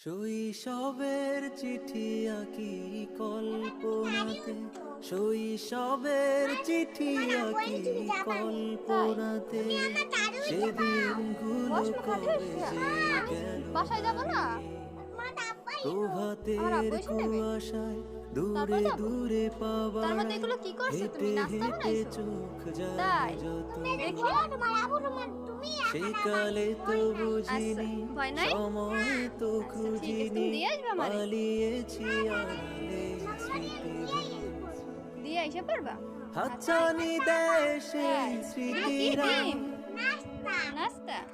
শৈশবের চিঠি আঁকি কল্পনাতে, শৈশবের চিঠি আঁকি কল্পনাতে, সেদিনগুলো কবে যে গেল প্রভাতের কুয়াশায় দূরে দূরে পাবার হেঁটে হেঁটে চোখ যায় যত। সেকালে তো বুঝিনি, সময় তো খুঁজিনি, পালিয়েছি আড়ালে স্মৃতি। হাতছানি দেয় সেই স্মৃতিরা,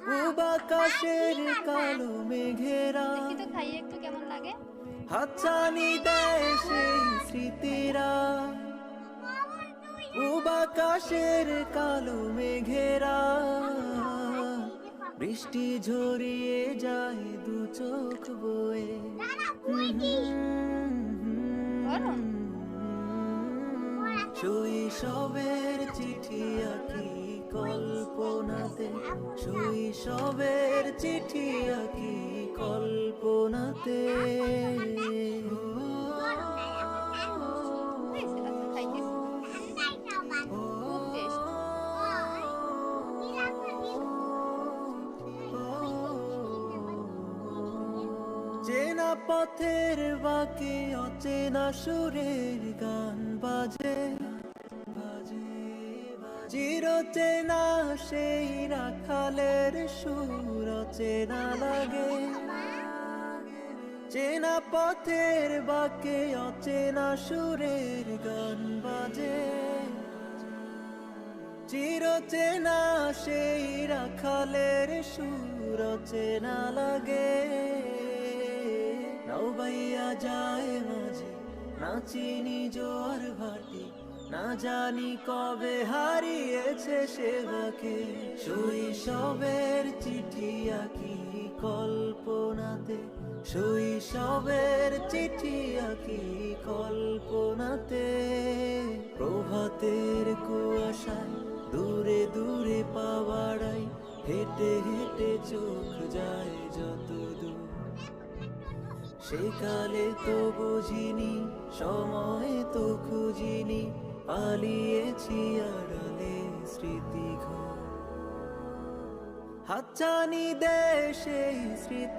পূব আকাশের কালো মেঘেরা। হাতছানি দেয় সেই স্মৃতিরা, পূব আকাশের কালো মেঘেরা। বৃষ্টি ঝরিয়ে যায় দু চোখ বয়ে, শৈশবের চিঠি আঁকি কল্পনাতে, শৈশবের চিঠি আঁকি কল্পনাতে। চেনা পথের বাঁকে অচেনা সুরের গান বাজে, চিরচেনা সেই রাখালের সুর অচেনা লাগে। চেনা পথের বাঁকে অচেনা সুরের গান বাজে, চিরচেনা সেই রাখালের সুর অচেনা লাগে। নৌবাইয়া যায় মাঝে, না চিনি জোয়ার ভাটি, না জানি কবে হারিয়েছে সে বাঁকে। শৈশবের চিঠি আঁকি কল্পনাতে, শৈশবের চিঠি আঁকি কল্পনাতে। প্রভাতের কুয়াশায় দূরে দূরে পাওয়াড়াই হেঁটে হেঁটে চোখ যায় যত দূর। সেকালে তো বুঝিনি, সময় তো খুঁজিনি, পালিয়েছি আড়ালে স্মৃতি ঘর। হাতছানি দেয় সেই স্মৃতি।